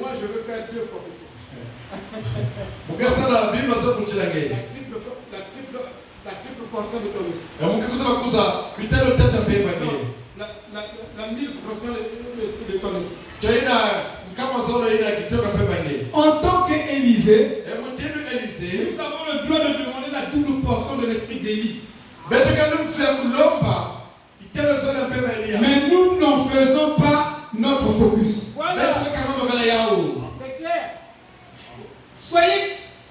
moi je veux faire 2 fois. La triple portion de ton esprit. Non, la 1000% de ton esprit. En tant qu'Élisée, nous avons le droit de demander la double portion de l'esprit d'Élie. Mais nous n'en faisons pas notre focus. Voilà. C'est clair. Soyez,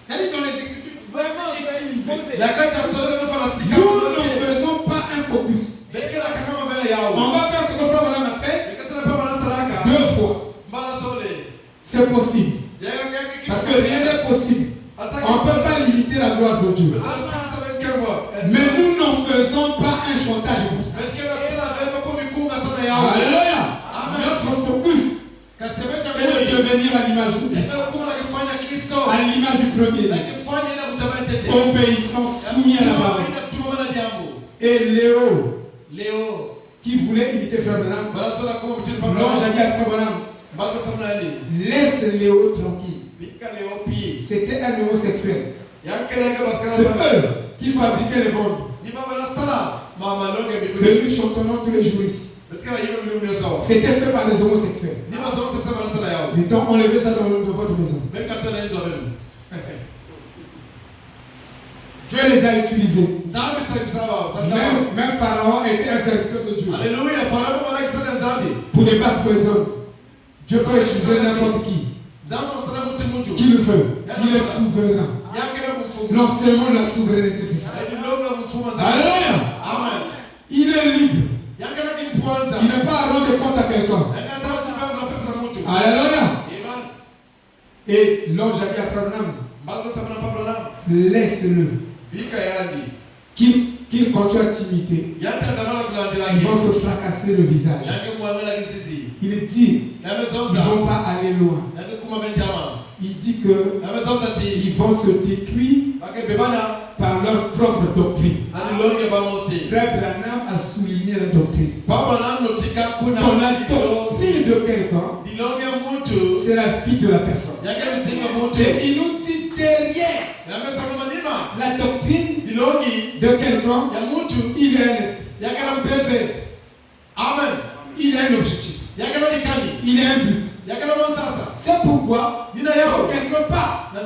c'est-à-dire dans les Écritures, vraiment, nous ne faisons pas un focus. On va faire ce que Frère Branham a fait 2 fois. C'est possible. Parce que rien n'est possible. On ne peut pas limiter la gloire de Dieu. Mais nous n'en faisons pas un chantage pour ça. Alléluia. Notre focus, c'est de devenir à l'image de Christ. À l'image du premier. Obéissant, soumis à la parole. Et Léo, qui voulait imiter Frère Branham, l'ange a dit à Frère Branham, laisse Léo tranquille. C'était un homosexuel. C'est eux qui fabriquaient les bombes. Que nous chantons tous les jours ici. C'était fait par des homosexuels. Donc on levait ça dans votre maison. Dieu les a utilisés. Même Pharaon était un serviteur de Dieu. Pour les basses personnes, Dieu peut utiliser n'importe qui. Qui le veut. Il est souverain. Non seulement la souveraineté, c'est ça. Alléluia. Il est libre. Il n'est pas à rendre compte à quelqu'un. Alléluia. Et l'ange a dit à Frère Branham, laisse-le. Qu'il continue à t'imiter. Ils vont se fracasser le visage. Il dit, ils ne vont pas aller loin. Il dit qu'ils vont se détruire par leur propre doctrine. Frère Branham a souligné la doctrine. Dans la doctrine de quelqu'un, c'est la vie de la personne. Et il nous dit derrière la doctrine de quelqu'un, il est un esprit. Amen. Il a un objectif. Il a un but. C'est pourquoi, quelque part, vous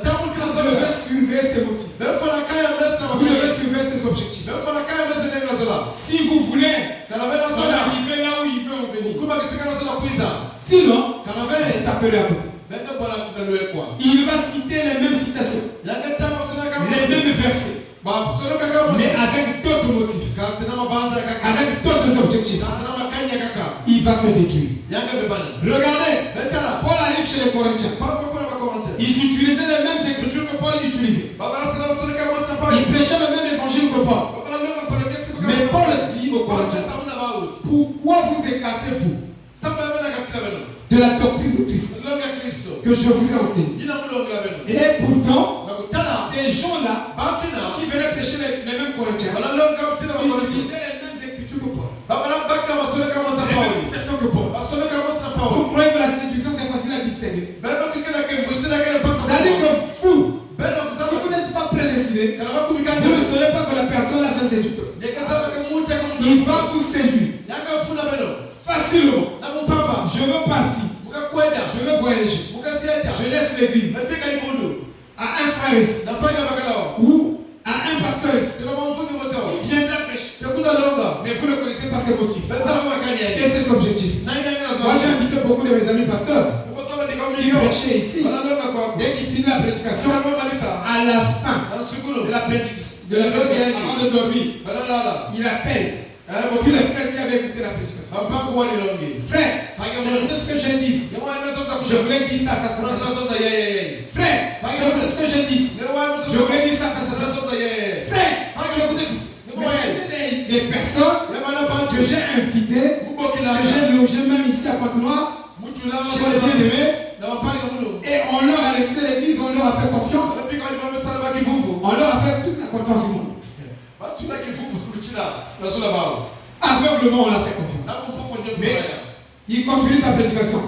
devez surveiller ses motifs. Vous devez surveiller ses objectifs. Si vous voulez arriver là où il veut en venir. Sinon, tapez-le à côté. Il va citer les mêmes citations, les mêmes versets, mais avec d'autres motifs, avec d'autres objectifs. Il va se détruire. Regardez, Paul arrive chez les Corinthiens. Ils utilisaient les mêmes écritures que Paul utilisait. Ils prêchaient le même évangile que Paul. Mais Paul dit aux Corinthiens, pourquoi vous écartez-vous de la doctrine de Christ que je vous ai enseigné? Et pourtant, ces gens-là qui venaient prêcher les mêmes Corinthiens, ils utilisaient les mêmes écritures que Paul. Vous croyez que la séduction c'est facile à distinguer? C'est-à-dire que vous, si vous n'êtes pas prédestiné, vous ne saurez pas que la personne là c'est séducteur. Il va vous séduire facilement. Je veux partir, je veux voyager, je laisse l'église à un frère ou à un pasteur. Il viendra prêcher, mais vous ne connaissez pas ses motifs et ses objectifs. Moi j'ai invité beaucoup de mes amis pasteurs qui prêchaient ici. Dès qu'ils finissent la prédication, à la fin de la prédication, avant de dormir, il appelle tous les frères qui avaient écouté la prédication. Frère, écoutez ce que j'ai dit. Je voulais dire ça. Frère, écoutez ce que j'ai dit. Je voulais dire ça. Frère, écoutez ceci. Mais des personnes que j'ai invitées, que j'ai logées même ici à Pointe-Noire, chez les bien-aimés, et on leur a laissé l'église, on leur a fait confiance. On leur a fait toute la confiance du monde. Aveuglement, on l'a fait confiance. Mais il continue sa prédication.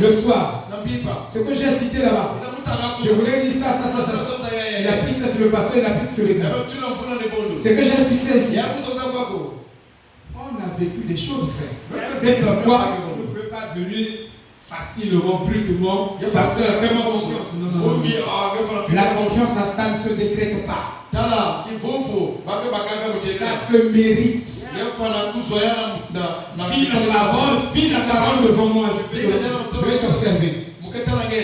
Le soir, Ce que j'ai cité là-bas. Je voulais dire ça. Il applique ça sur le pasteur, il applique sur l'église. Ce que j'ai fixé ici. On a vécu des choses, frère. C'est pourquoi on ne peut pas venir facilement, brutalement. Pasteur, fais-moi confiance. Non. La confiance, ça ne se décrète pas. Ça se mérite. Vis la parole devant moi. Je vais t'observer.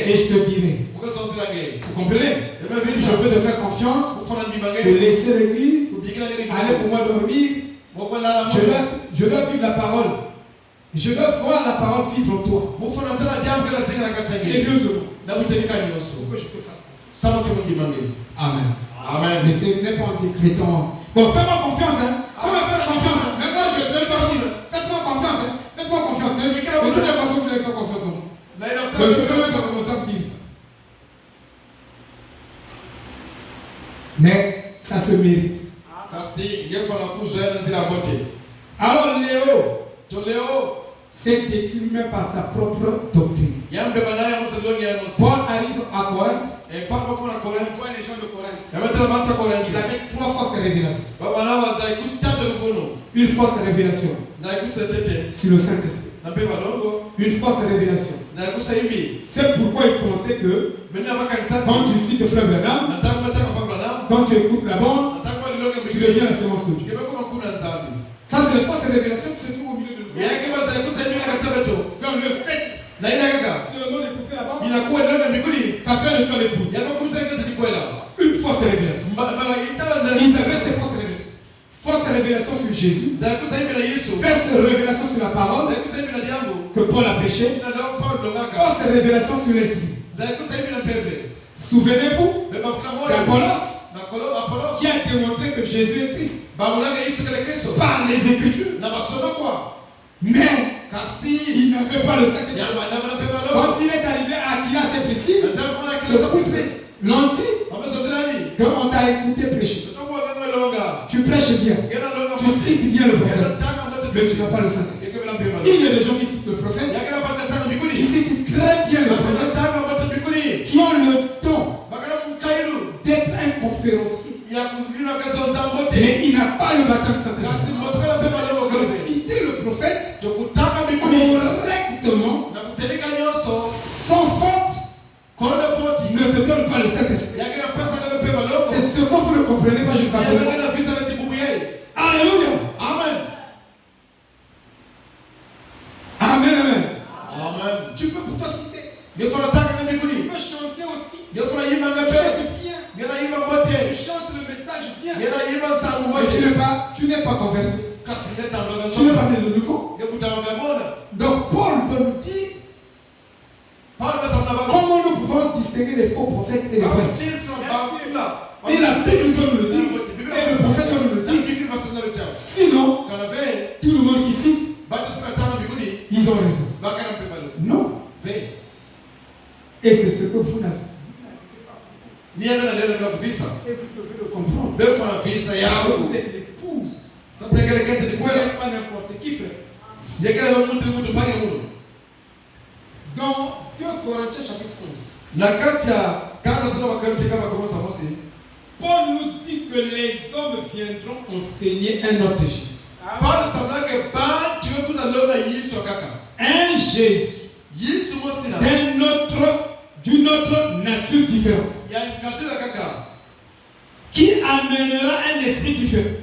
Et je te dirai. Vous comprenez? Si je peux te faire confiance, te laisser l'église, aller pour moi dormir, je dois vivre la parole. Je dois voir la parole vivre en toi. Sérieusement. Pour que je te fasse confiance. Amen. Amen. Mais ce n'est pas en décrétant. Bon, fais-moi confiance. Fais-moi faire confiance. Mais moi, je vais te dire. Faites-moi confiance. Faites-moi confiance. Mais de toute façon, vous n'avez pas confiance en moi. Donc, je ne peux même pas commencer à me dire ça. Mais ça se mérite. Alors, Léo s'est décrit même par sa propre doctrine. Paul arrive à Corinthe. Voit les gens de Corinthe. Ils avaient 3 fausses révélations. Une fausse révélation sur le Saint-Esprit. Une fausse révélation. C'est pourquoi ils pensaient que quand tu cites Frère Branham, quand tu écoutes la bande, tu deviens la sémence de Dieu. Ça, c'est la fausse révélation qui se trouve au milieu de nous. Donc le fait seulement d'écouter la bande, ça fait de toi l'épouse. Une fausse révélation. Ils avaient ces fausses révélations. Fausse révélation sur Jésus. Fausse révélation sur la parole que Paul a prêché. Fausse révélation sur l'esprit. Souvenez-vous d'Apollos qui a démontré que Jésus est Christ par les Écritures. Mais il n'avait pas le Saint-Esprit. Quand il est arrivé à Aquilas et Priscille, l'ont dit qu'on t'a écouté prêcher. Tu prêches bien. Tu cites bien le prophète. Mais tu n'as pas le Saint-Esprit. Il y a des gens qui citent le prophète. Ils citent très bien le prophète. Qui ont le don d'être un conférencier. Mais il n'a pas le baptême Saint-Esprit. Citer le prophète correctement, sans faute, ne te donne pas le Saint-Esprit. C'est ce que vous ne comprenez pas jusqu'à présent. Alléluia. Amen. Amen, amen. Amen. Tu peux pour toi citer. Tu peux chanter aussi. Tu chantes bien. Tu chantes le message bien. Mais tu n'es pas converti. Tu n'es pas né de nouveau. Donc Paul peut nous dire comment nous pouvons distinguer les faux prophètes et les vrais. Et la Bible peut nous le dire. Et le prophète peut nous le dire. Sinon, tout le monde qui cite, ils ont raison. Non. Et c'est ce que vous n'avez. Et vous devez le comprendre. Vous êtes l'épouse. Vous n'êtes pas n'importe qui, frère. Dans 2 Corinthiens chapitre 11. Paul nous dit que les hommes viendront enseigner un autre Jésus. Un Jésus d'une autre nature différente. Qui amènera un esprit différent.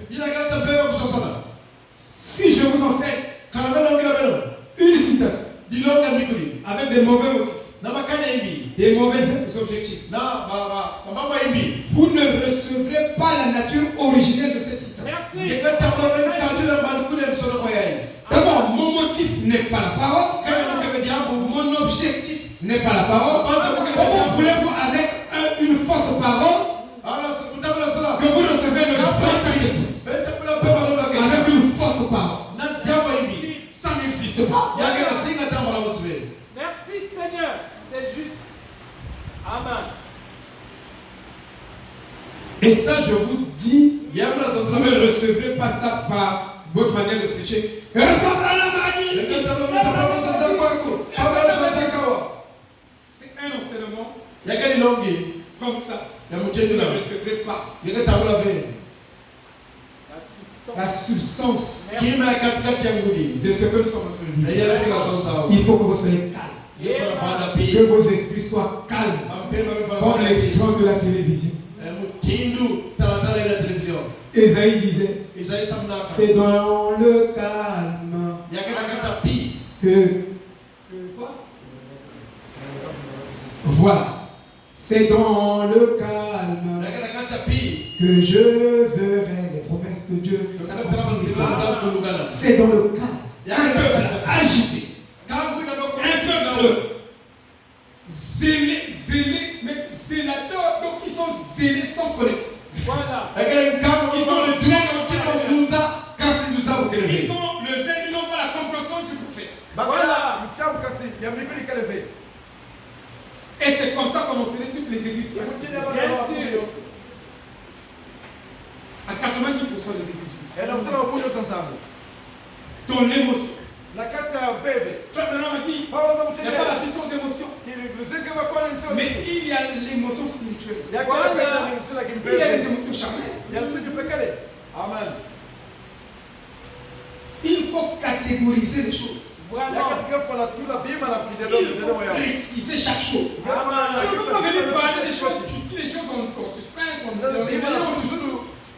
Si je vous enseigne une citation avec des mauvais motifs, des mauvais objectifs, vous ne recevrez pas la nature originelle de cette citation. D'abord, mon motif n'est pas la parole. Mon objectif n'est pas la parole. Comment voulez-vous avec une fausse parole que vous recevez le vrai Saint-Esprit avec une fausse parole? Ça n'existe pas. Merci Seigneur, c'est juste. Amen. Et ça, je vous dis, vous ne recevrez pas ça par votre manière de prêcher. Comme ça. Ne recevrez pas la substance de ce que nous sommes en train de dire. Il faut que vous soyez calme. Que vos esprits soient calmes. Comme l'écran de la télévision. Esaïe disait, c'est dans le calme voilà. C'est dans le calme que je verrai les promesses de Dieu. C'est dans le calme. Un peuple agité. Un peuple zélé, mais zélateur. Donc ils sont zélés sans connaissance. Voilà. Ils ont le zèle, ils n'ont pas la compréhension du prophète. Voilà. Et c'est comme ça qu'on enseigne toutes les églises. Bien sûr. À 90% des églises. Dans l'émotion. Frère Branham a dit, il n'y a pas la puissance aux émotions. Mais il y a l'émotion spirituelle. Il y a les émotions charnelles. Amen. Il faut catégoriser les choses. Vraiment. Il faut préciser chaque chose. Tu ne peux pas venir parler des choses, tu dis les choses en suspense,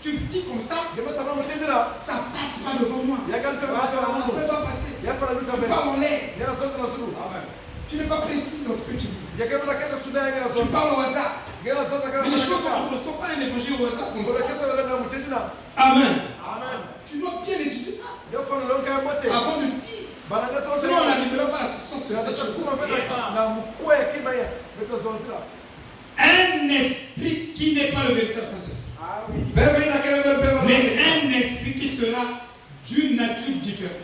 tu dis comme ça, ça passe pas devant moi. Ça ne peut pas passer. Tu parles en l'air. Tu n'es pas précis dans ce que tu dis. Tu parles au hasard. Mais les choses ne sont pas un évangile au hasard comme ça. Amen. Tu dois bien étudier ça avant de dire. Sinon on n'arrivera pas à la substance de cette chose. Un esprit qui n'est pas le véritable Saint-Esprit. Mais un esprit qui sera d'une nature différente.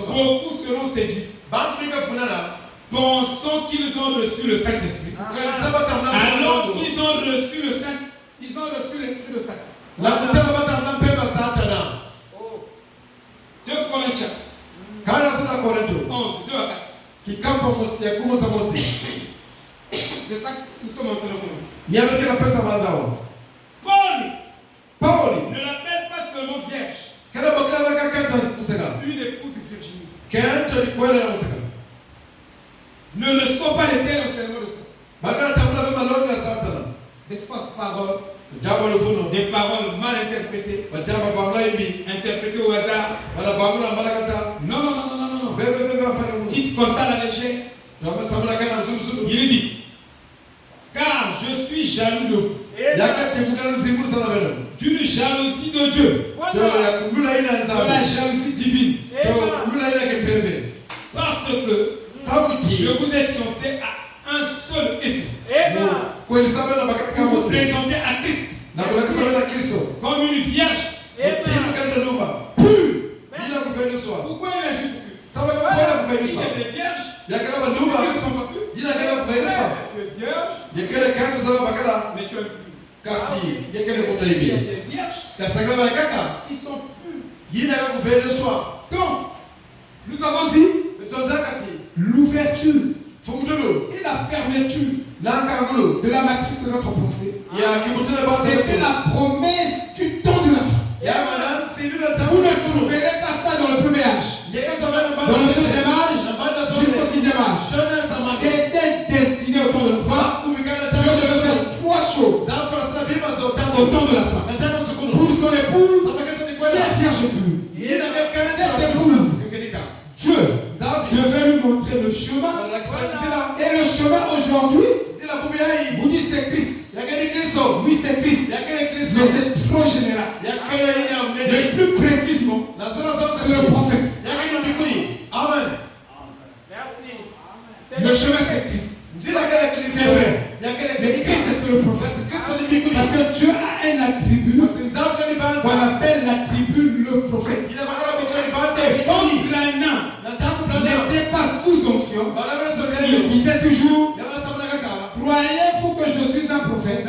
Beaucoup seront séduits, pensant qu'ils ont reçu le Saint-Esprit. Alors qu'ils ont reçu le Saint, ils ont reçu l'esprit de Satan. 2 Corinthiens 11, 2 à 4. C'est ça que nous sommes en train de comprendre. Paul ne l'appelle pas seulement vierge. Une épouse virginité. Ne reçois pas les tels enseignements de Satan. Des fausses paroles. Des paroles mal interprétées. Interprétées au hasard. Non. Dites comme ça à la légère. Il dit, car je suis jaloux de vous. D'une jalousie de Dieu. De la jalousie divine. Parce que je vous ai fiancé à un seul époux. Pour vous présenter à Christ comme une vierge pure. Pourquoi il agit pure? Il y a des vierges qui ne sont pas pures. Tu es vierge, mais tu es pure. Il y a des vierges qui sont pures. Donc, nous avons dit l'ouverture et la fermeture de la matrice de notre pensée. C'était la promesse du temps de la fin. Vous ne trouverez pas ça dans le premier âge. Dans le deuxième âge, jusqu'au sixième âge. C'était destiné au temps de la fin. Dieu devait faire 3 choses au temps de la fin. Pour son épouse, la vierge pure. Cette épouse, Dieu devait lui montrer le chemin. Et le chemin aujourd'hui, vous dites c'est Christ. Oui, c'est Christ. Mais c'est trop général. Mais plus précisément, c'est le prophète. Amen. Merci. Le chemin c'est Christ. C'est vrai. Mais Christ c'est le prophète. Parce que Dieu a un attribut qu'on appelle l'attribut le prophète. Et quand Branham n'était pas sous onction, il disait toujours, croyez-vous que je suis un prophète?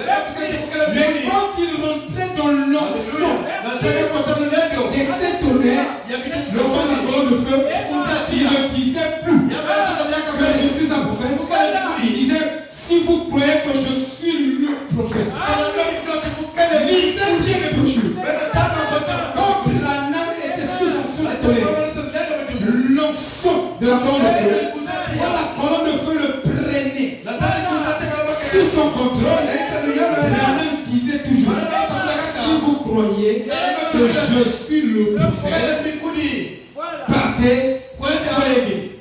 Mais quand il rentrait dans l'onction et s'étonnait, le son de colonne de feu, il ne disait plus que je suis un prophète. Il disait croyez que je suis le prophète, partez, soyez guéris.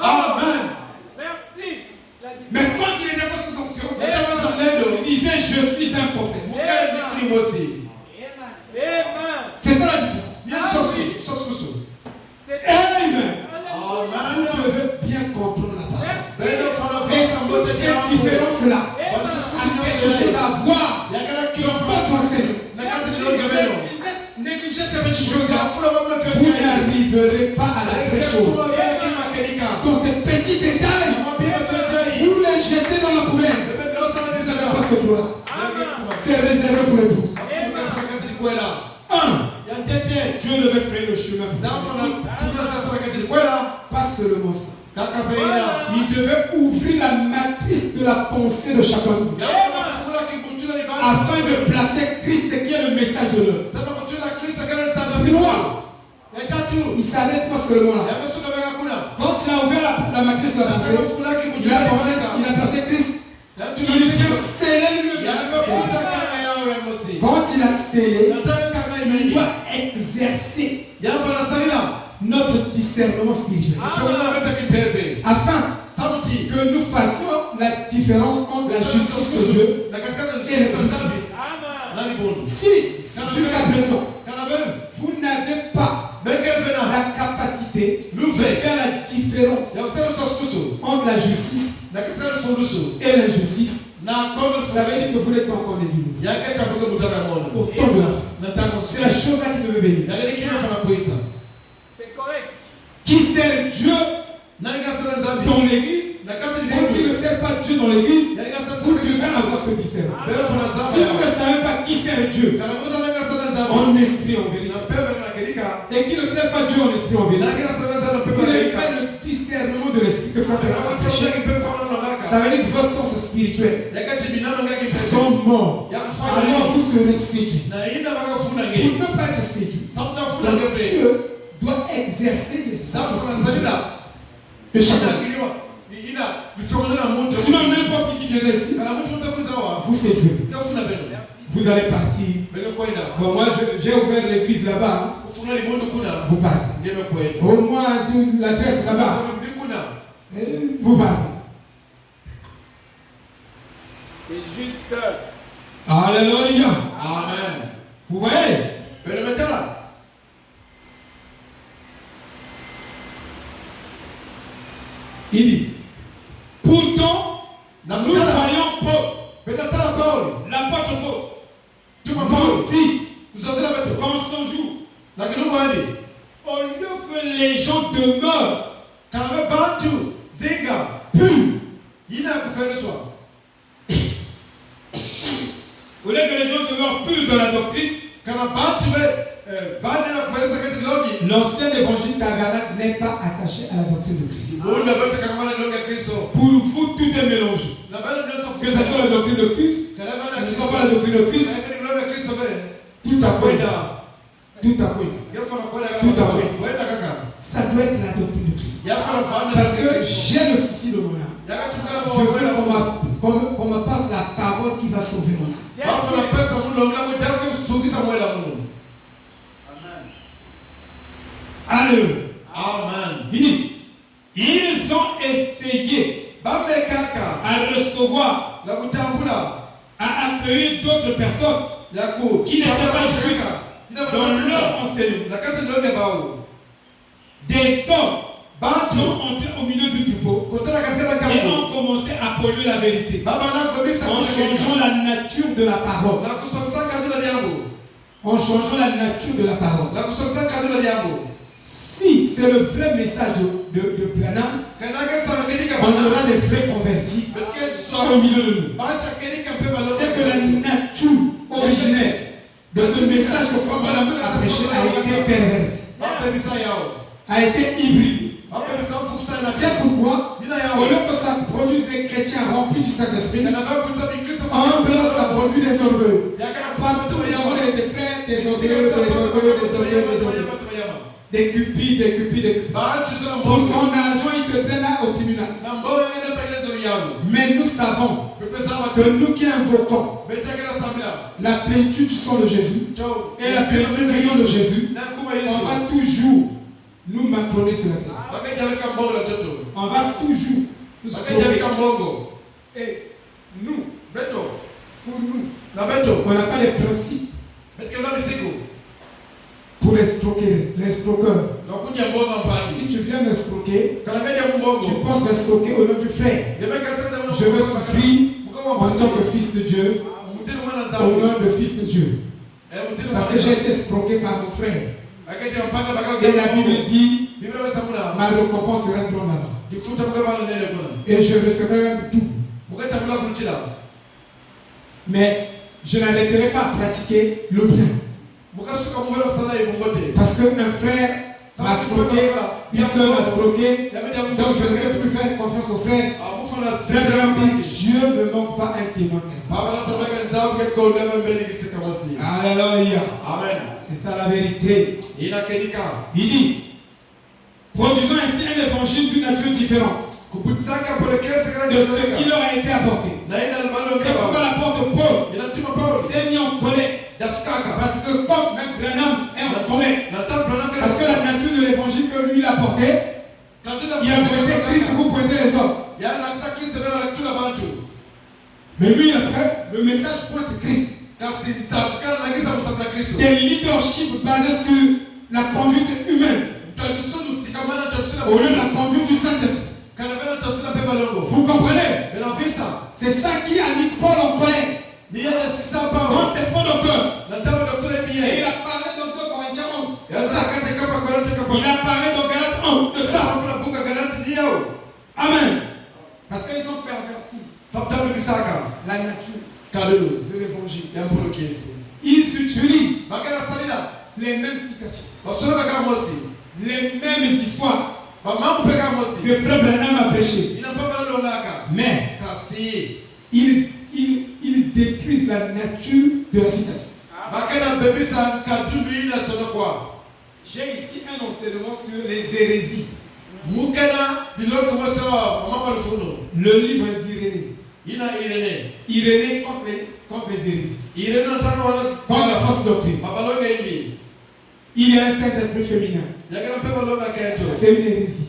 Amen. Merci. Mais quand il n'était pas sous onction, il disait je suis un prophète. C'est ça la différence. Amen. Vous devez bien comprendre la parole. Et cette différence-là a quelque chose à voir dans votre enseignement. Négligez ces petites choses-là, vous n'arriverez pas à la vraie chose. Dans ces petits détails, vous les jetez dans la poubelle. Parce que là, c'est réservé pour les douze. Dieu devait frayer le chemin pour ça. Pas seulement ça. Il devait ouvrir la matrice de la pensée de chacun de nous. Afin de placer Christ qui est le message de l'heure. Il ne s'arrête pas seulement là. Quand il a ouvert la matrice de la pensée, il a placé Christ. Il vient sceller le Quand il a scellé, il doit exercer notre discernement spirituel. Afin que nous fassions la différence entre la justice de Dieu et l'injustice. Si, jusqu'à présent, vous n'avez pas la capacité de faire la différence entre la justice et l'injustice, ça veut dire que vous n'êtes pas encore des nouveaux. Au temps de la fin. C'est la chose là qui devait venir. C'est correct. Qui sert Dieu dans l'église, et qui ne sert pas Dieu dans l'église, vous devez avoir ce discernement. Si vous ne savez pas qui sert Dieu en esprit, en vérité, et qui ne sert pas Dieu en esprit, en vérité, vous n'avez pas le discernement de l'esprit que Frère a prêché. Ça veut dire que vos sens spirituels sont morts. Alors vous serez séduits. Pour ne pas être séduits, Dieu doit exercer des sens spirituels de chacun. Sinon, n'importe qui viendrait ici, vous séduirez. Vous allez partir. Bon, moi, j'ai ouvert l'église là-bas. Hein. Vous partez. Au moins, l'adresse là-bas. Vous partez. C'est juste. Alléluia. Amen. Vous voyez? Il dit, pourtant, nous voyons Paul, l'apôtre Paul, dit, quand son jour, au lieu que les gens demeurent purs, au lieu que les gens demeurent purs dans la doctrine, l'ancien évangile tabernacle n'est pas attaché à la doctrine de Christ. Pour vous, tout est mélangé. Que ce soit la doctrine de Christ, que ce soit pas la doctrine de Christ, tout a point. Tout a point. Ça doit être la doctrine de Christ. Parce que j'ai le souci de mon âme. Je veux qu'on me parle de la parole qui va sauver mon âme. Alléluia. Amen. Il dit, ils ont essayé à recevoir, à accueillir d'autres personnes qui n'étaient pas justes dans leur enseignement. Des hommes sont entrés au milieu du troupeau et ont commencé à polluer la vérité en changeant la nature de la parole. En changeant la nature de la parole. Si c'est le vrai message de Branham, on aura des vrais convertis au milieu de nous. C'est que la nature originelle de ce message que Frère Branham a prêché a été perverse, a été hybride. C'est pourquoi, au lieu que ça produise des chrétiens remplis du Saint-Esprit, en blanc ça produit des orgueils. Partout il y a des frères, des orgueils, des cupides. Pour son argent, il te traîne au tribunal. Mais nous savons que nous qui invoquons la plénitude du sang de Jésus et la plénitude du nom de Jésus, on va toujours nous macroner sur la terre. On va toujours nous stocker. Et nous, pour nous, on n'a pas les principes pour les stocker, les stockeurs. Si tu viens me stocker, tu penses me stocker au nom du frère. Je veux souffrir en tant que fils de Dieu, au nom de fils de Dieu. Parce que j'ai été stocké par mon frère. Et la Bible dit, ma récompense sera grande là-bas. Et je recevrai même tout. Mais je n'arrêterai pas à pratiquer le bien. Parce qu'un frère m'a stocké, une soeur m'a stocké, donc je ne vais plus faire confiance au frère. Dieu ne manque pas un témoin. Alléluia. Amen. C'est ça la vérité. Il dit, produisons ainsi un évangile d'une nature différente de ce qui leur a été apporté. C'est pourquoi l'apôtre Paul s'est mis en colère. Parce que comme même Branham est en colère, parce que la nature de l'évangile que lui il a apporté, il a pointé Christ pour pointer les autres. Mais lui après, le message pointe Christ. Des leadership basés sur la conduite humaine au lieu de la conduite du Saint-Esprit. Vous comprenez? C'est ça qui a mis Paul en colère. Contre ses faux docteurs. Et il a parlé dans 2 Corinthiens 11. Il a parlé dans Galates 1 de ça. Amen. Parce qu'ils ont perverti la nature de l'évangile. Ils utilisent les mêmes citations, les mêmes histoires que Frère Branham a prêché. Mais ils détruisent la nature de la citation. J'ai ici un enseignement sur les hérésies. Le livre d'Irénée. Irénée contre les hérésies. Contre la fausse doctrine. Il y a un Saint-Esprit féminin. C'est une hérésie.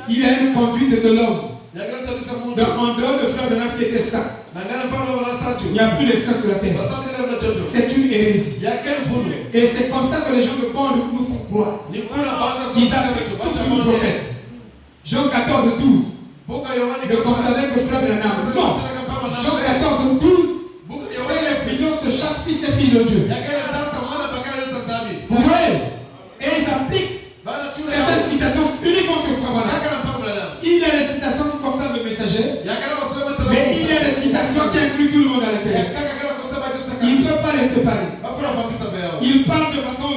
Il y a une conduite de l'homme. En dehors de Frère Branham qui était saint. Il n'y a plus de saint sur la terre. C'est une hérésie. Et c'est comme ça que les gens de bon nous font croire. Ils appliquent tout sur le prophète. Jean 14, 12. Ne considérez que Frère Branham. Non. Jean 14, 12. C'est l'évidence de chaque fils et fille de Dieu. Vous voyez? Et ils appliquent certaines citations uniquement sur Frère Branham. Il y a des citations qui concernent le messager, mais il y a des citations qui incluent tout le monde à l'intérieur. Il ne peut pas les séparer. Il parle de façon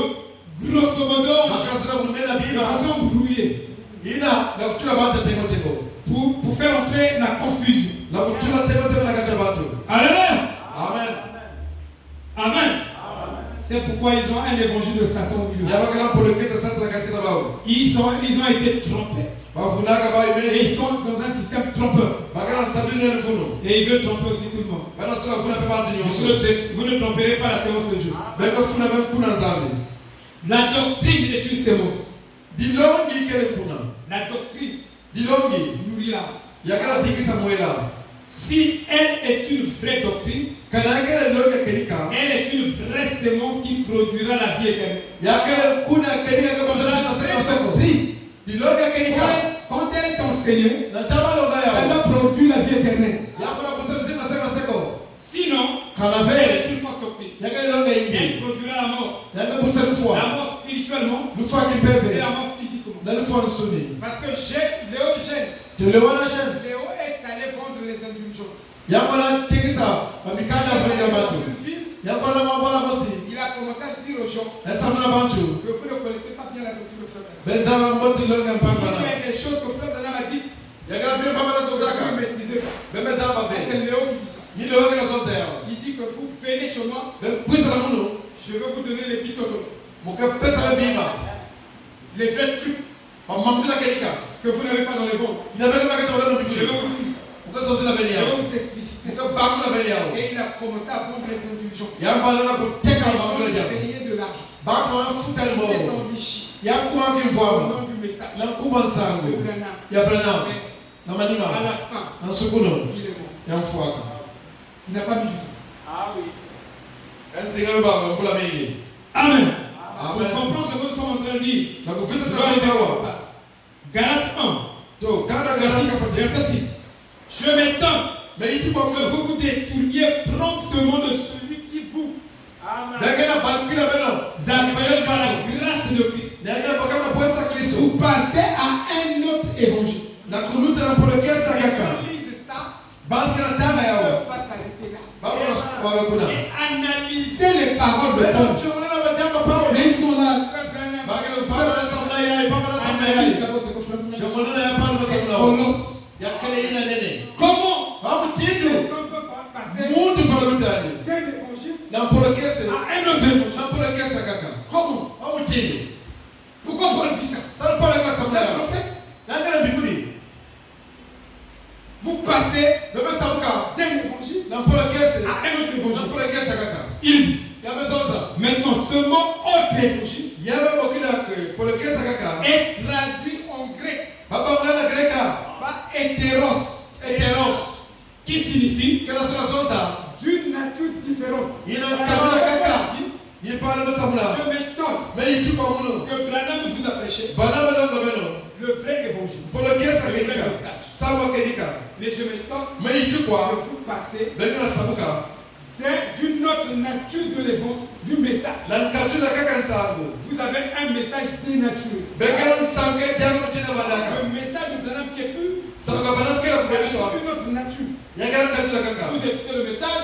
grosso modo, de façon brouillée, pour faire entrer la confusion. Alléluia. Amen. Amen. C'est pourquoi ils ont un évangile de Satan au milieu. Ils ont été trompés. Et ils sont dans un système trompeur. Et ils veulent tromper aussi tout le monde. Vous ne tromperez pas la séance de Dieu. La doctrine est une séance. La doctrine nourrit l'âme. Si elle est une vraie doctrine, elle est une vraie sémence qui produira la vie éternelle. Quand elle est enseignée, ça doit produire la vie éternelle. Sinon, elle est une fausse doctrine. Elle produira la mort. La mort spirituellement et la mort physiquement. Parce que Léo est allé vendre les indulgences. Il a commencé à dire aux gens que vous ne connaissez pas bien la doctrine de Frère Branham. Il y a des choses que Frère Branham a dites. Vous ne maîtrisez pas. C'est Léo qui dit ça. Il dit que vous venez chez moi. Je vais vous donner les bitotos. Les vrais trucs que vous n'avez pas dans les bons. Je vais vous dire ça. vous expliciter. Et il a commencé à vendre les indulgences. Les gens lui payaient de l'argent. Il s'est enrichi. Au nom du message. Mais à la fin, il est mort. Il n'a pas mis du temps. Ah oui. Amen. On comprend ce que nous sommes en train de dire. Galates 1, verset 6. Je m'étonne que vous vous détourniez promptement de celui qui vous appelle par la grâce de Christ. Vous passez à un autre évangile. Quand on lise ça, on ne peut pas s'arrêter là. Et analyser les paroles de Paul. Mais ils sont là. Analyse d'abord ce que frère c'est Colosse. Comment on peut passer d'un évangile à un autre évangile? Comment? Pourquoi Paul dit ça? C'est un prophète. Vous passez d'un évangile à un autre évangile. Il dit maintenant ce mot autre évangile est traduit en grec par hétéros, qui signifie d'une nature différente. Je m'étonne que Branham vous a prêché le vrai évangile, le vrai message. Mais je m'étonne que vous passez d'une autre nature de l'évangile, du message. Vous avez un message dénaturé. Le message de Branham qui est plus une autre nature. Vous écoutez le message,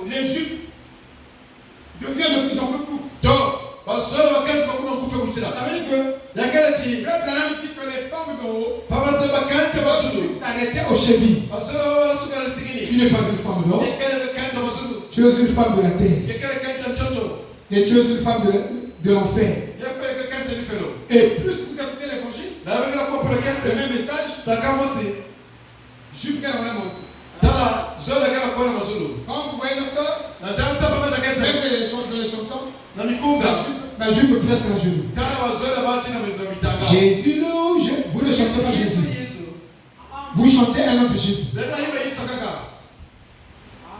les jupes deviennent de plus en plus courtes. Ça veut dire que Frère Branham dit que les femmes d'en haut s'arrêtaient aux chevilles. Tu n'es pas une femme d'or. Tu es une femme de la terre. Et tu es une femme de l'enfer. Et plus vous écoutez l'évangile, le même message, jupe qu'elle en a monté. Quand vous voyez nos soeurs, même les chansons, ma jupe presque à genoux. Jésus, vous ne chantez pas Jésus. Vous chantez un autre Jésus.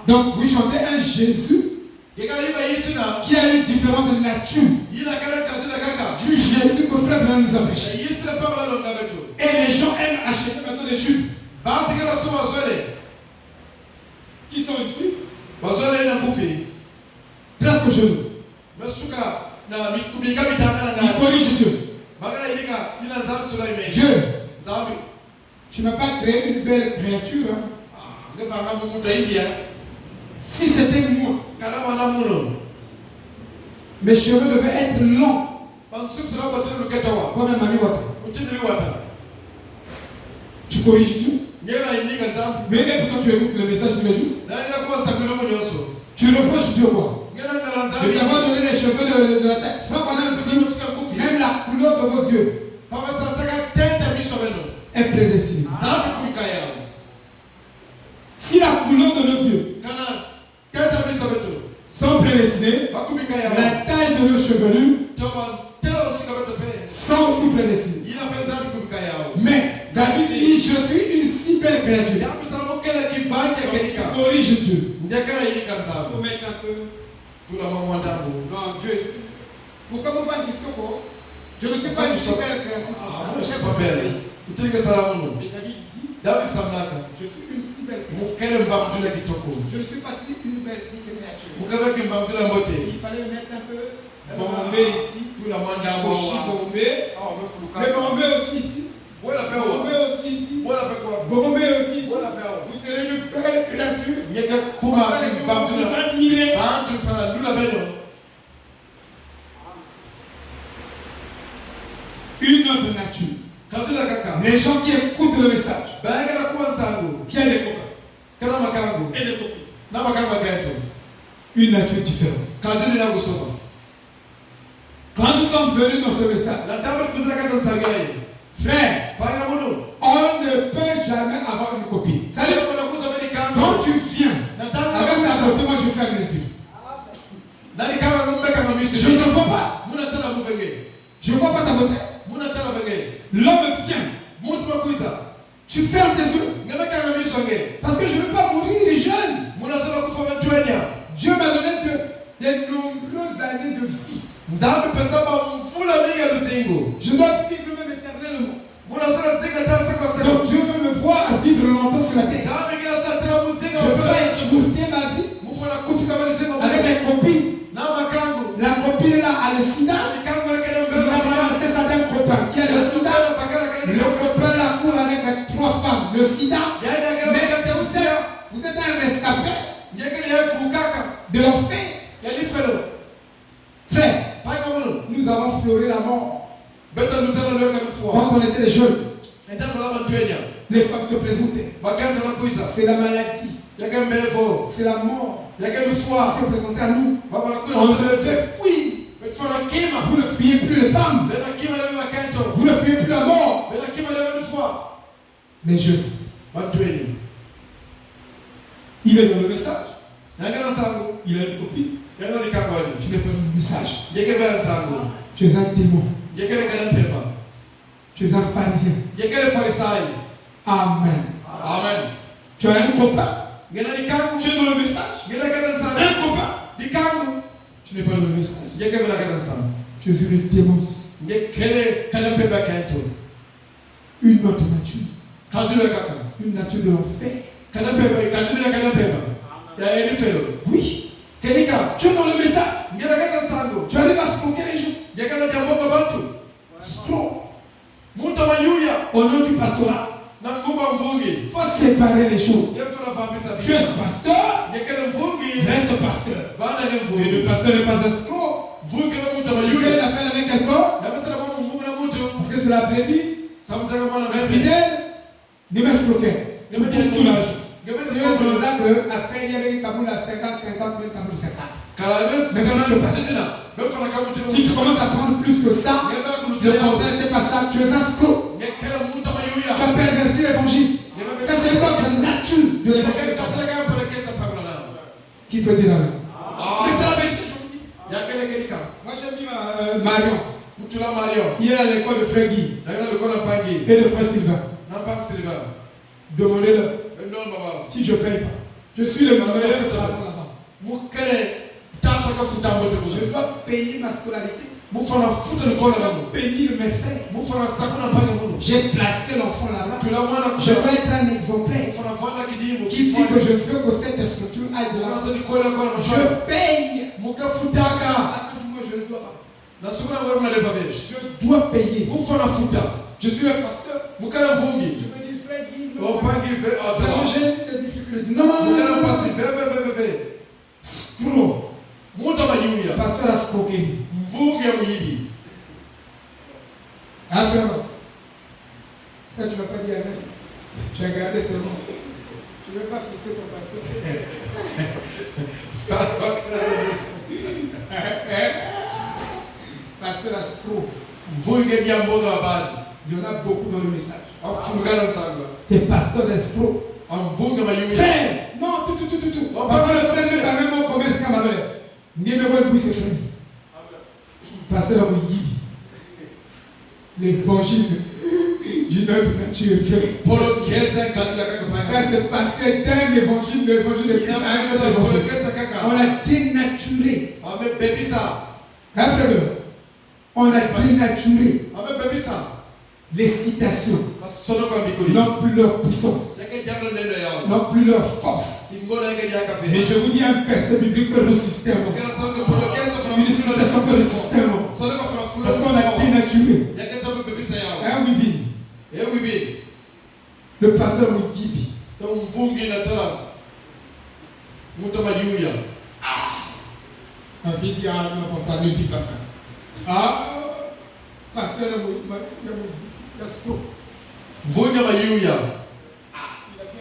Donc vous chantez un Jésus qui a une différente nature du Jésus que Frère Branham nous a prêché. Et les gens aiment acheter maintenant des jupes qui sont ici, presque aux genoux. Ils corrigent Dieu. Dieu, tu n'as pas créé une belle créature. Si c'était moi, mes cheveux devaient être longs comme un mami wata. Tu corriges Dieu. Mais pourquoi tu écoutes le message tous les jours? Tu reproches Dieu quoi? De t'avoir donné les cheveux de la tête. Frère, même la couleur de vos yeux est prédestinée. Si la couleur de nos yeux sont prédestinés, la taille de nos chevelures sont aussi prédestinées. Mais David dit, je suis une si belle créature. Corrige Dieu. Il faut mettre un peu. Non, Dieu. Pourquoi vous parlez du Toko? Je ne suis pas une si belle créature. Je ne suis pas belle. Mais David dit, je suis une si belle créature. Je ne suis pas si une belle si créature. Il fallait mettre un peu Bombay ici. Bombay. Mais Bombay aussi ici. Bombay aussi ici. Bombay aussi ici. Vous serez une belle créature. Vous admirez. Une autre nature. Les gens qui écoutent le message, qui a des copains et des copines, une nature différente. Quand nous sommes venus dans ce message, frère, on ne peut jamais avoir une copine. Ça Tu fermes tes yeux. Parce que je ne veux pas mourir jeune. Dieu m'a donné de nombreuses années de vie. Je dois vivre même éternellement. Donc Dieu veut me voir vivre longtemps sur la terre. Je ne peux pas écourter ma vie avec les copines. La copine là a le sida. Il a ramassé ça d'un copain qui a le sida. Le copain là court avec 3 femmes. Le sida. Mais vous êtes un rescapé de l'enfer. Frère, nous avons fleuré la mort. Quand on était jeunes, les femmes se présentaient. C'est la maladie. C'est la mort. Se présenter à nous. On devait fuir. Vous ne fuyez plus les femmes. Vous ne fuyez plus la mort. Les jeunes. Il est dans le message. Il a une copine. Tu n'es pas dans le message. Tu es un démon. Tu es un pharisien. Amen. Amen. Tu as un copain. Tu es dans le message. Un copain. Tu n'es pas dans le message. Tu es une démence. Une autre nature. Une nature de l'enfer. Oui. Tu es dans le message. Tu arrives à smoker les gens. Stop. Au nom du pastorat. Il faut séparer les choses. Tu es pasteur. Reste pasteur. Et le pasteur n'est pas un escroc. Il fait l'affaire avec quelqu'un. Parce que c'est la brebis. Fidèle. Ne m'escroquer. Tu me dis tout l'âge. C'est pour ça qu'après il y avait Kaboul à 50, même Kaboul 50. Si tu commences à prendre plus que ça, le contraire n'était pas ça, tu es un escroc. Tu as perverti l'évangile. Ça c'est votre nature de l'évangile. Qui peut dire amen? Mais c'est la vérité, je vous dis. Moi j'ai mis Marion. Il est à l'école de Frère Guy et de Frère Sylvain. Demandez-le. Si je ne paye pas, je suis le meilleur là-bas. Je dois payer ma scolarité. Je dois bénir mes frères. J'ai placé l'enfant là-bas. Je dois être un exemplaire qui dit que je veux que cette structure aille de l'avant. Je paye. Après du mois, je ne dois pas. Je dois payer. Je suis un pasteur. Je me dis, frère Guy, j'ai des difficultés. Non. Screw. Pasteur a scroqué. Après, ça tu ne vas pas dire amen. J'ai regardé seulement. Je ne vais pas frustrer ton pasteur. Pasteur a scroqué. Il y en a beaucoup dans le message. Tes pasteurs d'escrocs. Frère, non, tout. Parce que le frère n'est pas même au commerce comme ma mère. Il n'est pas ses frères. Pasteur Wiggy. L'évangile d'une autre nature. Ça s'est passé d'un évangile de Christ à un autre évangile. On l'a dénaturé. On a dénaturé. Les citations n'ont plus leur puissance, n'ont plus leur force. Mais je vous dis un verset biblique peut ressusciter un mot. Une citation peut ressusciter un mot. Parce qu'on a dénaturé. Un Wivin. Le pasteur Wikibi. Ma vie dit, ah non, papa, ne dis pas ça. Ah, pasteur Yasko. Il a bien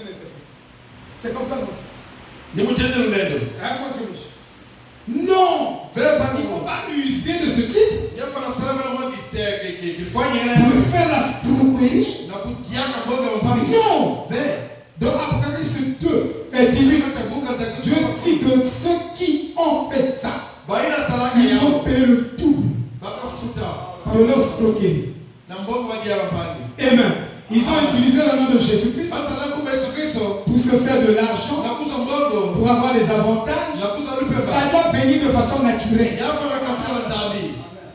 interprété. C'est comme ça, comme ça. Non! Il ne faut pas user de ce titre. Pour faire la scroquerie. Non! Dans Apocalypse 2 et 18, Dieu dit que ceux qui ont fait ça, ils vont payer le double de leur scroquerie. Amen. Il Ils ont utilisé le nom de Jésus-Christ pour se faire de l'argent, pour avoir des avantages. Ça doit venir de façon naturelle.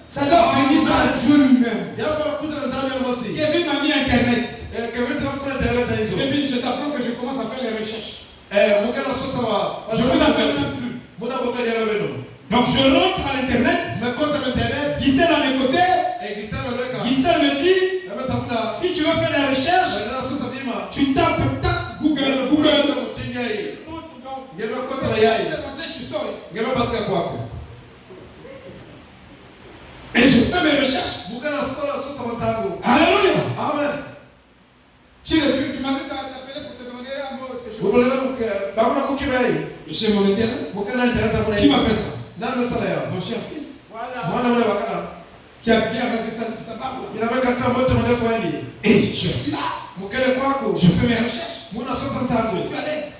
Ça doit venir par Dieu lui-même. Kevin m'a mis Internet. Kevin, je t'apprends que je commence à faire les recherches. Je vous appelle même plus. Donc je rentre à l'Internet. Gisèle à mes côtés. Gisèle me dit, si tu veux faire des recherches, tu tapes Google. Tu sors ici. Et je fais mes recherches. Alléluia. Amen. Tu m'avais appelé pour te demander un mot. J'ai mon Internet. Qui m'a fait ça? Mon cher fils. Voilà. Qui a bien rasé sa barbe. Et je suis là. Je fais mes recherches. Je suis à l'aise.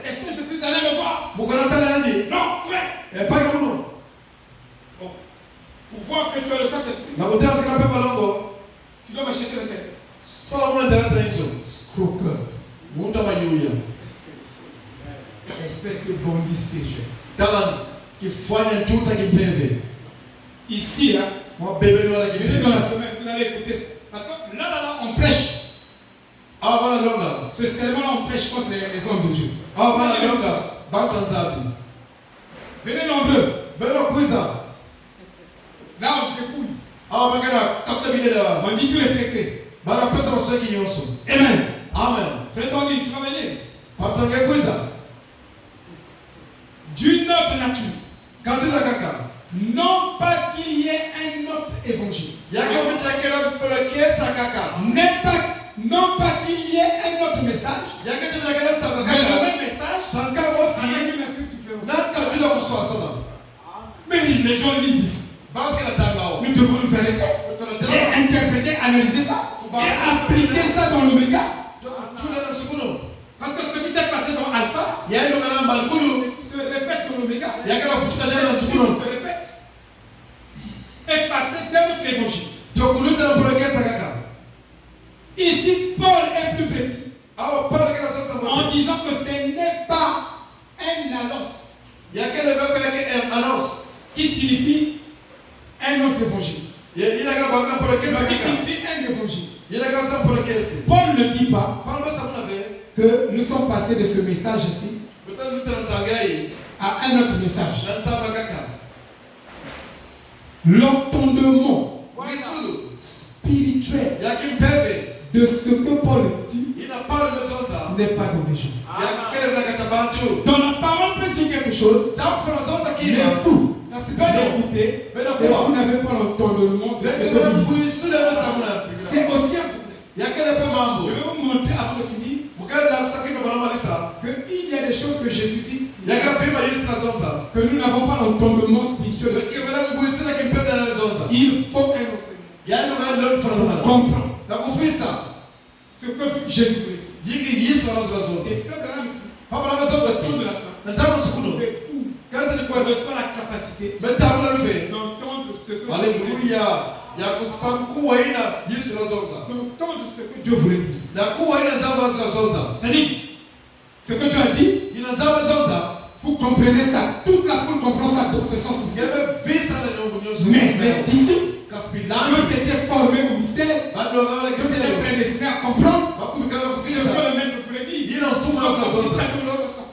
Est-ce que je suis allé me voir? Non, frère. Pour voir que tu as le Saint-Esprit, tu dois m'acheter l'Internet. Scroqueur. Espèce de bandit spirituel. Ici, venez dans la semaine, vous allez écouter ça. Parce que là, on prêche. Ce serment-là, on prêche contre les hommes de Dieu. Venez nombreux. Là, on dépouille. On dit tous les secrets. Amen. Frère Tony, tu vas venir. D'une autre nature. Non pas qu'il y ait un autre évangile. Non pas qu'il y ait un autre message. Mais le même message. Avec une nature différente. Mais les gens lisent ici. Nous devons nous arrêter et interpréter, analyser ça et appliquer ça dans l'Oméga. Parce que ce qui s'est passé dans Alpha se répète dans l'Oméga. Se répète. Et passé dans notre évangile. Ici, Paul est plus précis en disant que ce n'est pas un alos qui signifie un autre évangile. Qui signifie un évangile. Paul ne dit pas que nous sommes passés de ce message ici à un autre message. L'entendement spirituel de ce que Paul dit n'est pas dans les gens. Donc la parole peut dire quelque chose, mais vous l'écoutez et vous n'avez pas l'entendement de ce que vous dites. C'est aussi un problème. Je vais vous montrer avant de finir qu'il y a des choses que Jésus dit que nous n'avons pas l'entendement spirituel. Il faut un enseignement pour comprendre ce que Jésus voulait dire. Et frère Branham, de la fin, reçoit la capacité d'entendre ce que Alléluia. d'entendre ce que Dieu voulait dire. C'est-à-dire, ce que Dieu a dit, vous comprenez ça. Toute la foule comprend ça dans ce sens-ci. Mais les disciples qui ont été formés au mystère, qui ont été prédestinés à comprendre ce que le maître voulait dire. Ils ont compris ça dans leur sens.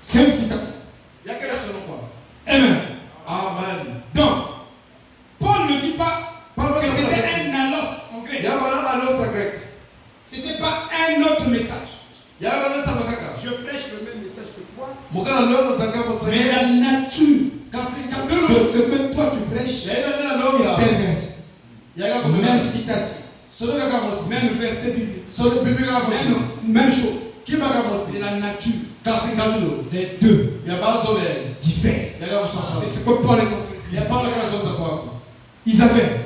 C'est une citation. Amen. Donc, Paul ne dit pas que c'était un alos en grec. C'était pas un autre message. Je prêche le même message que toi. Mais la nature de ce que toi tu prêches est perverse. Même citation. Même verset biblique. Même chose. C'est la nature des deux diffèrent. C'est ce que Paul est en train de dire. Ils avaient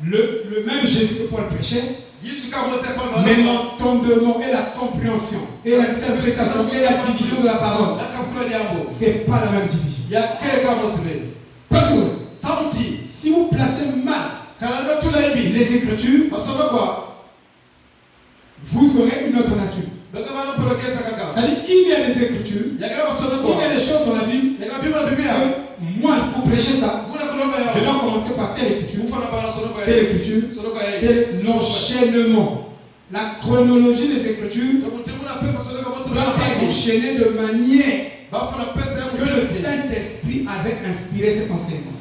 le même Jésus que Paul prêchait, mais l'entendement et la compréhension et l'interprétation et la division de la parole, c'est pas la même division. Parce que Si vous placez mal les Écritures, vous aurez une autre nature. C'est-à-dire, il y a des Écritures, il y a des choses dans la Bible, que moi, pour prêcher ça, je dois commencer par telle Écriture, tel l'enchaînement. La chronologie des Écritures doit être enchaînée de manière que le Saint-Esprit avait inspiré cet enseignement.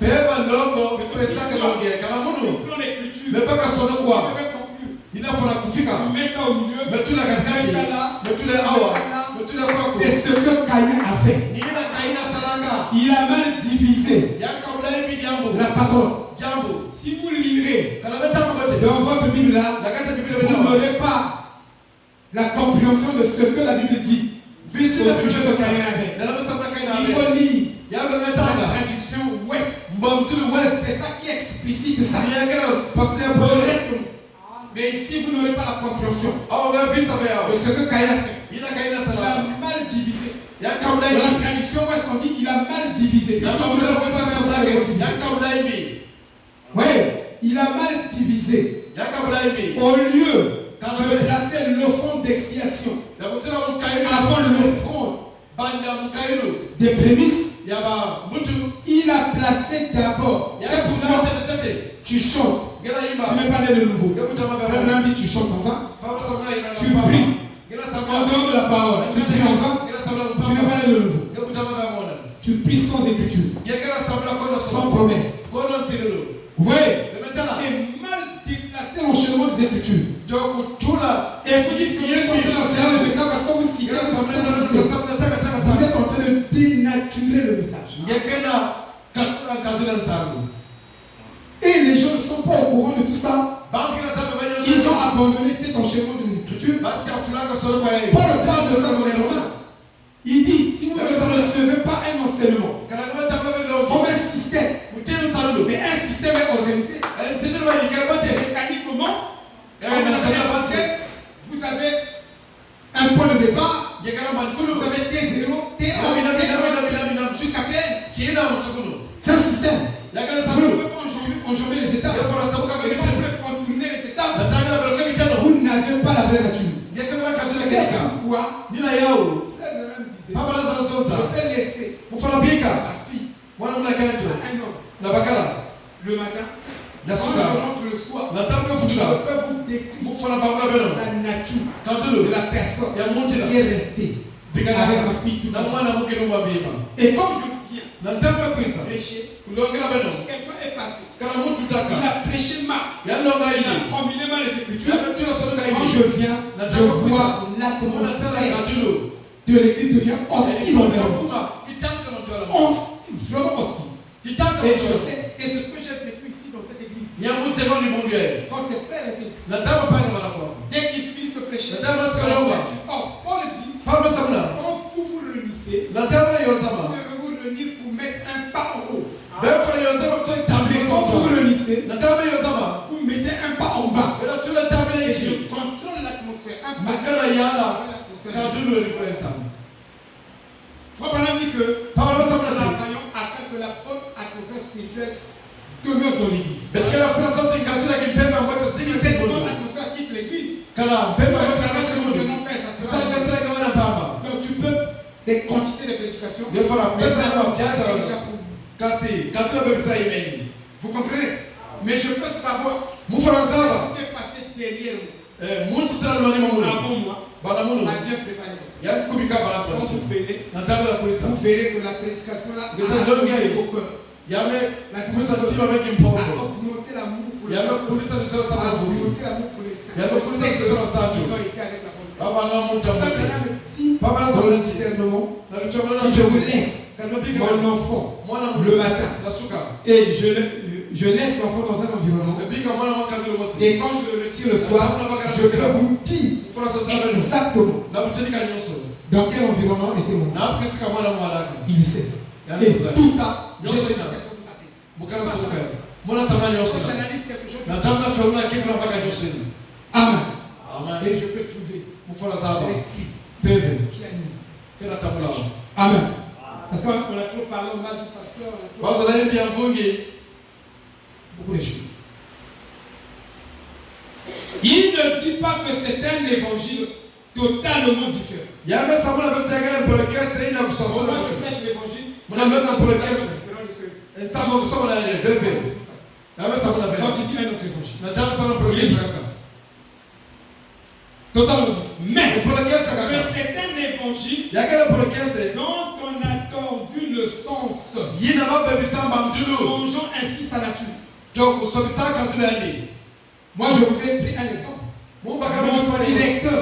C'est ce que Caïn a fait. Il a mal divisé la parole. Si vous lirez dans votre Bible là, vous n'aurez pas la compréhension de ce que la Bible dit au sujet de Caïn avait. Il faut lire la traduction ouest. C'est ça qui explicite ça. Mais si vous n'aurez pas la compréhension de ce que Caïn a fait, il a mal divisé. Dans la traduction ouest, on dit il a mal divisé. Oui, il a mal divisé. Au lieu de placer l'offrande d'expiation avant l'offrande des prémices, il a placé d'abord. C'est pourquoi tu chantes. Tu n'es pas né de nouveau. Frère dit tu chantes enfin. Tu pries. En dehors de la parole, tu pries enfin. Tu n'es pas né de nouveau. Tu pries sans écriture, sans promesse. Vous voyez? Et mal déplacé l'enchaînement des écritures. Et vous dites que vous êtes en train d'enseigner le message parce que vous citez. Vous êtes en train de dénaturer le message. Et les gens ne sont pas au courant de tout ça. Ils ont abandonné cet enchaînement des écritures. Paul parle de ça dans les Romains. Il dit, si vous ne recevez pas un enseignement, comme un système, mais un système est organisé, mécaniquement, vous avez un point de départ, vous avez T0, T1, jusqu'à T. C'est un système. Vous ne pouvez pas enjamber les étapes. Vous ne pouvez pas contourner les étapes. Vous n'avez pas la vraie nature. C'est pourquoi je peux laisser la fille à un homme le matin. Quand je rentre le soir, je peux vous décrire la nature de la personne qui est restée avec ma fille tout le temps. Et comme je viens prêcher, quelqu'un est passé. Il a prêché mal. Il a combiné mal les écritures. Quand je viens, je vois l'atmosphère de l'église devient hostile envers moi. Vraiment hostile. Et je sais, et c'est ce que j'ai vécu ici dans cette église. Quand ses frères étaient ici, dès qu'ils finissent de prêcher, Paul dit, quand vous vous réunissez, vous devez vous réunir pour mettre un pas en haut. Mais quand vous vous réunissez, vous mettez un pas en bas. Et je contrôle l'atmosphère. Un pas Frère Branham dit que nous travaillons afin que la bonne atmosphère spirituelle demeure dans l'église. Si cette bonne atmosphère quitte l'église, donc tu peux des quantités de prédications. Vous comprenez? Mais je peux savoir ce qui est passé derrière nous. Avant moi. A bien préparé. Quand vous verrez que la prédication là a vos cœurs. La prédication a augmenté l'amour pour les saints. A augmenté l'amour pour les saints. Ils ont été avec la bonne personne. Dans le discernement, si je vous laisse mon enfant le matin et je laisse l'enfant dans un environnement et quand je le retire le soir, je peux vous dire exactement dans quel environnement était mon enfant. Il sait ça. Et tout ça, j'ai cette explication de ma tête. Quand j'analyse quelque chose, Amen. Et je peux trouver l'esprit qui anime. Amen. Parce qu'on a trop parlé, on a dit pasteur. Il ne dit pas que c'est un évangile totalement différent. Comment je prêche l'évangile, quand tu dis un autre évangile, totalement différent. Mais c'est un évangile dont on a tordu le sens, changeant ainsi sa nature. Moi, je vous ai pris un exemple. Mon directeur,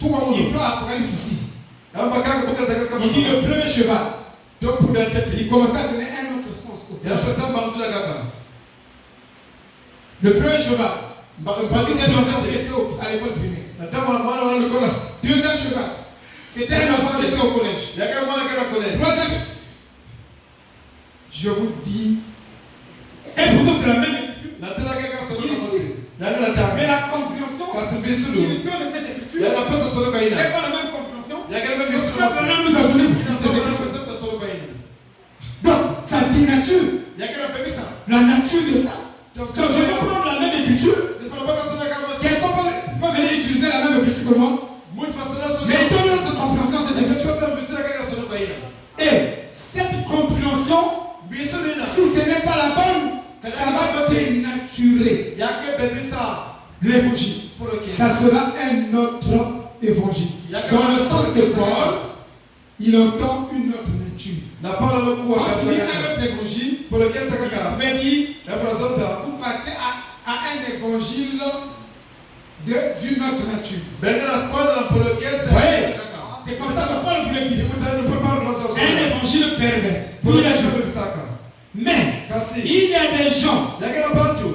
il prend Apocalypse 6. Il dit le premier cheval. Il commence à donner un autre sens au premier cheval. Le premier cheval, c'était un enfant qui était à l'école primaire. Deuxième cheval, c'était un enfant qui était au collège. Troisième, je vous dis, et pourtant c'est la même écriture. Mais la compréhension qu'il donne de cette écriture n'est pas la même compréhension. Le frère nous a donné pour ces écritures. Donc, ça dénature la nature de ça. Donc, je vais prendre la même écriture. Quelqu'un peut venir utiliser la même écriture que moi. Mais donne notre compréhension de cette écriture. Et cette compréhension, si ce n'est pas la bonne, ça va dénaturer l'évangile. Ça sera un autre évangile. Dans le sens que Paul, il entend une autre nature. Quand tu dis un autre évangile, il veut dire vous passez à un évangile d'une autre nature. Oui, c'est comme ça que Paul voulait dire. Un évangile perverti. Mais il y a des gens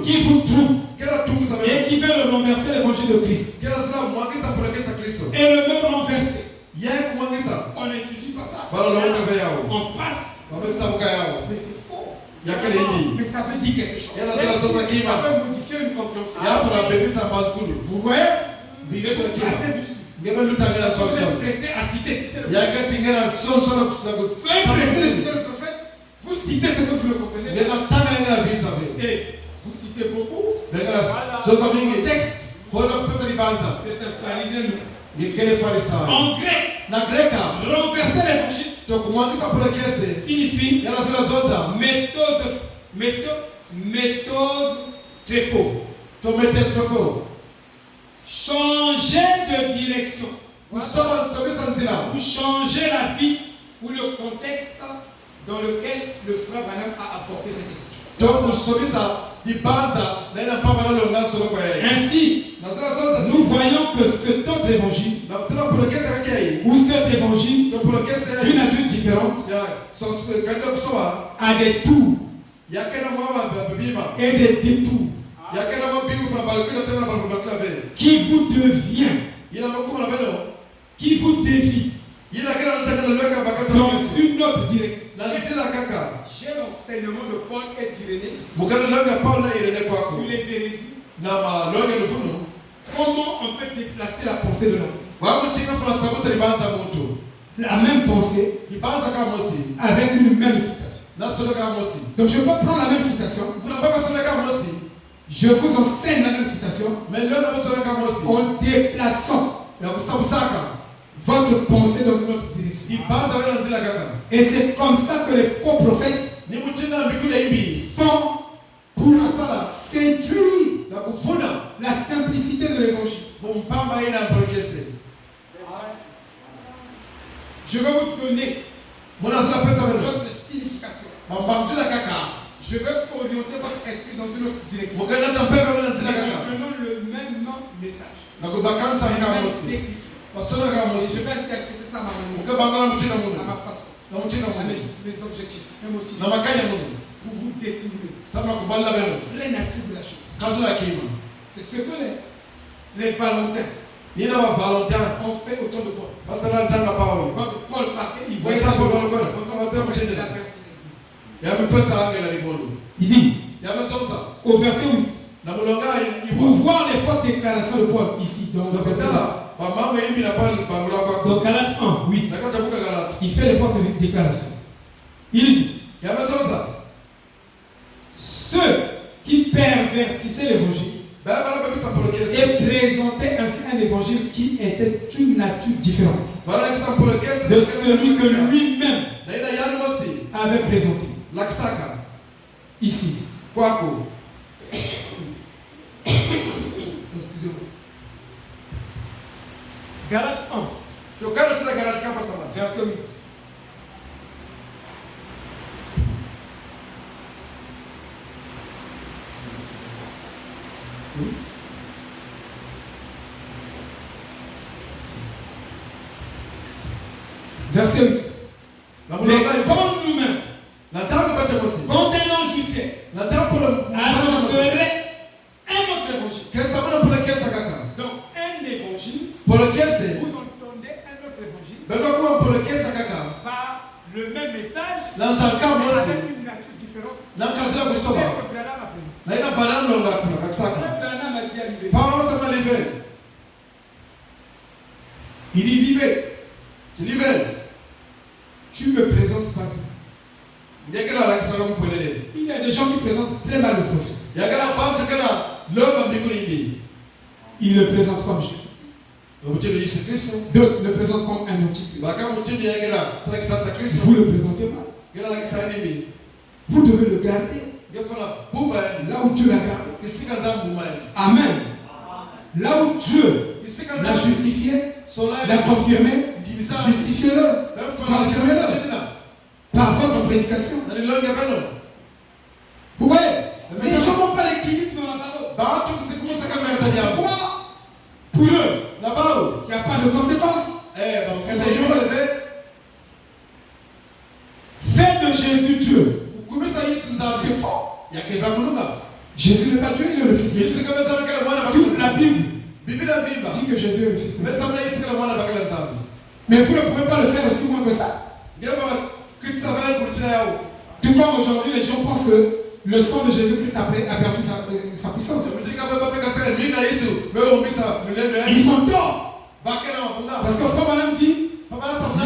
qui vous trouvent et qui veulent renverser l'évangile de Christ. Et le même renverser. On n'étudie pas ça. On passe. Mais c'est faux. Mais ça veut dire quelque chose. Ça peut modifier une compréhension. Vous voyez? Vous êtes placé dessus. Vous êtes pressé à citer le prophète. Soyez pressé de citer le prophète. Vous citez ce que vous ne comprenez pas. Et vous citez beaucoup. Voilà. Le texte. C'est un pharisien. En grec, renverser l'évangile signifie méthose tréfo. Changer de direction. Vous changez la vie ou le contexte dans lequel le frère Branham a apporté cette écriture. Ainsi, nous voyons que cet autre évangile ou cet évangile d'une nature différente a des tours et des détours qui vous devient, qui vous dévie dans une autre direction. J'ai l'enseignement de Paul et d'Irénée ici sur les hérésies. Comment on peut déplacer la pensée de l'homme? La même pensée avec une même citation. Donc je peux prendre la même citation. Je vous enseigne la même citation en déplaçant votre pensée dans une autre direction. Et c'est comme ça que les faux prophètes font pour séduire la simplicité de l'évangile. Je vais vous donner notre signification. Je vais orienter votre esprit dans une autre direction. Nous prenons le même message. Le même écriture. Je vais interpréter ça à ma façon, à mes objectifs, mes motifs, pour vous détourner la vraie nature de la chose. C'est ce que les Valentins ont fait au temps de Paul. Quand Paul partait, il voyait ça pour il dit au verset 8, pour voir les fortes déclarations de Paul ici dans le verset 8. Donc Galates 1, 8. Il fait les fortes déclarations. Il dit ceux qui pervertissaient l'évangile et présenter ainsi un évangile qui était d'une nature différente de celui que lui-même avait présenté. Ici. Excusez-moi. Galates 1. Verset 8. Verset 8. Mais comme nous-mêmes, quand un ange du ciel annoncerait un autre évangile. Donc un évangile, vous entendez un autre évangile par le même message, mais avec une nature différente. Il dit vivez. Tu me présentes pas bien. Il y a des gens qui présentent très mal le prophète. Il le présente comme Jésus. D'autres le présentent comme un antichrist. Vous le présentez mal. Vous devez le garder là où Dieu l'a gardé. Amen. Là où Dieu l'a justifié, l'a confirmé, justifiez-le, confirmez-le par votre prédication. Vous voyez, les gens n'ont pas l'équilibre dans la parole. Pourquoi? Pour eux, il n'y a pas de conséquences. Faites de Jésus Dieu. C'est fort. Jésus n'est pas Dieu, il est le Fils de Dieu. Toute la Bible dit que Jésus est le Fils de Dieu. Mais vous ne pouvez pas le faire aussi loin que ça. Tout comme aujourd'hui, les gens pensent que le sang de Jésus-Christ a perdu sa puissance. Ils sont tort. Parce que Frère Madame dit,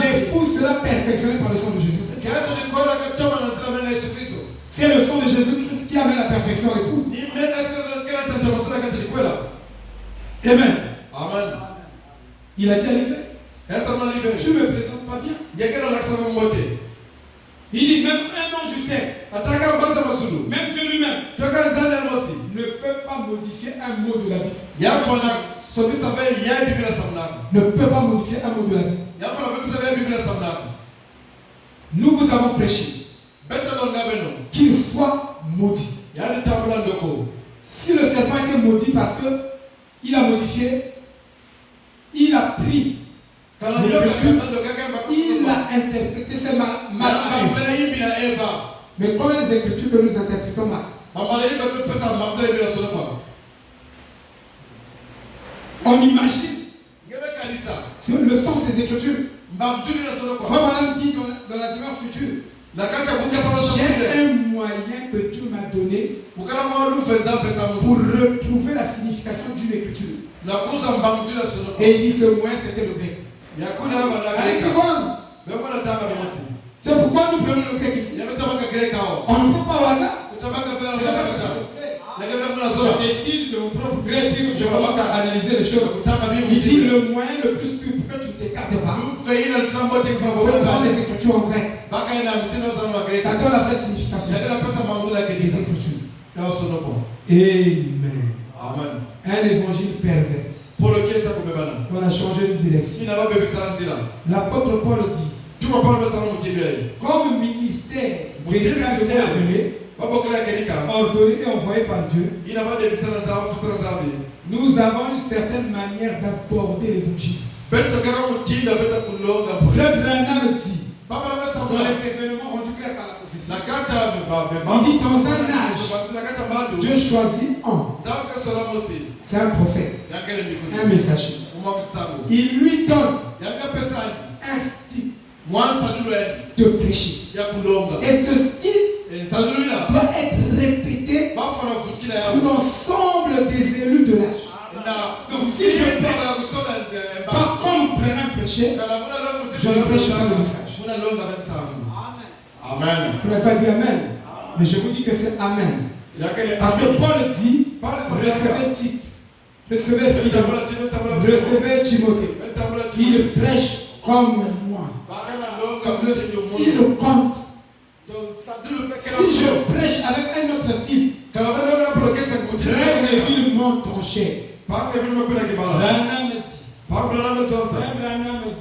l'épouse sera perfectionnée par le sang de Jésus-Christ. C'est le sang de Jésus-Christ qui amène la perfection à l'épouse. Amen. Il a dit à l'évêque, tu ne me présentes pas bien. Il dit même un ange du ciel, même Dieu lui-même, ne peut pas modifier un mot de la Bible. Ne peut pas modifier un mot de la Bible. Nous vous avons prêché qu'il soit maudit. Si le serpent était maudit parce qu'il a modifié, il a pris l'écriture, il a interprété ses mal. Mais combien des écritures que nous interprétons mal? On imagine sur le sens des écritures. Frère Madame dit dans la demeure future, j'ai un moyen que Dieu m'a donné pour retrouver la signification d'une écriture. Et il dit ce moyen c'était le grec. Allez, c'est pourquoi nous prenons le grec ici. On ne prend pas au hasard. Je décide de mon propre gré, puis je commence à analyser les choses. Il dit le moyen le plus sûr pour que tu ne t'écartes pas. Il faut prendre les écritures en grec. Ça donne la vraie signification des écritures. Amen. Un évangile perverse. On a changé de direction. L'apôtre Paul dit, comme ministère véritable ordonné et envoyé par Dieu, nous avons une certaine manière d'aborder l'évangile. Frère Branham dit, dans les événements rendus clairs par la prophétie, il dit dans un âge, Dieu choisit un. C'est un prophète, un messager. Il lui donne un style de prêcher. Et ce style doit être répété sur l'ensemble des élus de l'âge. Donc si je prêche pas comme Branham prêchait, je ne prêche pas le message. Amen. Je ne pourrais pas dire Amen, mais je vous dis que c'est Amen. Parce que Paul dit, recevez Tite, recevez Philippe, recevez Timothée. Il prêche comme moi. Le style compte. Si je prêche avec un autre style, frère Neville monte en chair.